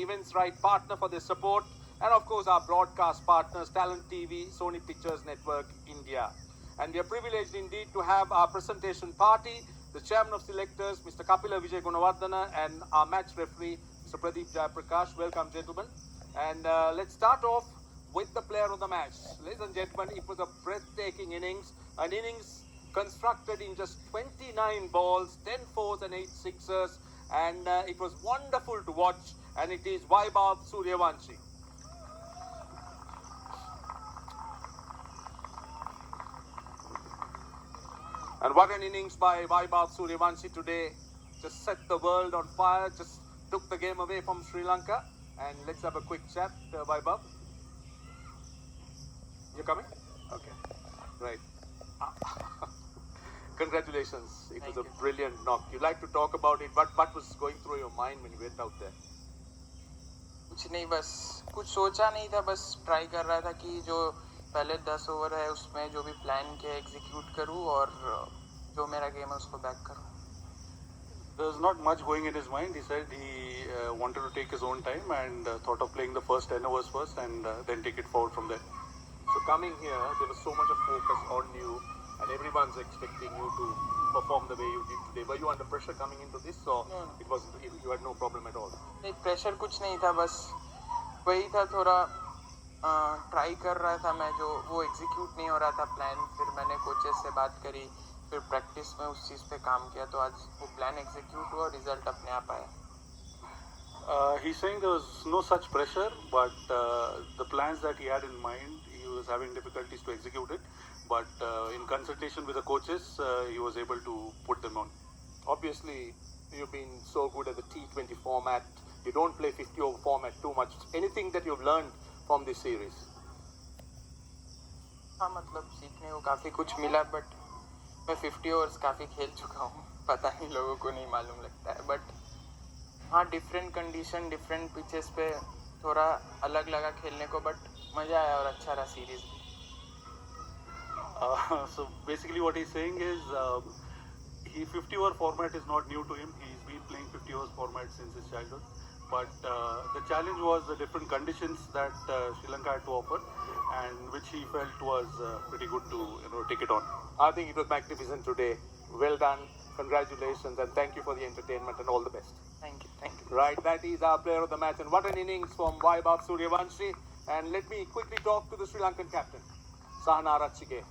Events Right partner for their support, and of course our broadcast partners, Talent TV, Sony Pictures Network, India. And we are privileged indeed to have our presentation party, the chairman of selectors, Mr. Kapila Vijay Gunawardana, and our match referee, Mr. Pradeep Jayaprakash. Welcome, gentlemen. And let's start off with the player of the match. Ladies and gentlemen, it was a breathtaking innings, an innings constructed in just 29 balls, 10 fours and 8 sixers, and it was wonderful to watch, and it is Vaibhav Suryavanshi. And what an innings by Vaibhav Suryavanshi today. Just set the world on fire, just took the game away from Sri Lanka. And let's have a quick chat, Vaibhav. You coming? Okay, right. Congratulations. It was a brilliant knock. You like to talk about it. What was going through your mind when you went out there? कुछ नहीं, बस कुछ सोचा नहीं था, बस try कर रहा था कि जो पहले 10 ओवर है उसमें जो भी प्लान किया एग्जीक्यूट करूं और जो मेरा गेम है उसको बैक करूं. There was not much going in his mind. He said he wanted to take his own time and thought of playing the first 10 overs first and then take it forward from there. So coming here, there was so much of focus on you and everyone's expecting you to perform the way you did today. Were you under pressure coming into this, or it was you had no problem at all? नहीं, pressure कुछ नहीं था, बस वही था, थोड़ा try कर रहा था मैं, जो वो एग्जीक्यूट नहीं हो रहा था प्लान. फिर मैंने कोचेस से बात करी, फिर प्रैक्टिस में उस चीज़ पे काम किया, तो आज वो प्लान एग्जीक्यूट हुआ, रिजल्ट अपने आप आया. He's saying there was no such pressure, but the plans that he had in mind, he was having difficulties to execute it. But in consultation with the coaches, he was able to put them on. Obviously, you've been so good at the T20 format. You don't play 50-over format too much. Anything that you've learned from this series? हाँ, मतलब सीखने को काफ़ी कुछ मिला, but मैं 50 overs काफ़ी खेल चुका हूँ. पता नहीं, लोगों को नहीं मालूम लगता है, बट हाँ, डिफरेंट कंडीशन, डिफरेंट पिचेस पे थोड़ा अलग लगा खेलने को, बट मज़ा आया और अच्छा रहा series. So basically what he's saying is 50-over format is not new to him. He's been playing 50 overs format since his childhood. But the challenge was the different conditions that Sri Lanka had to offer, and which he felt was pretty good to take it on. I think it was magnificent today. Well done. Congratulations, and thank you for the entertainment and all the best. Thank you. Right, that is our player of the match, and what an innings from Vaibhav Suryavanshi. And let me quickly talk to the Sri Lankan captain, Sahana Ratchige.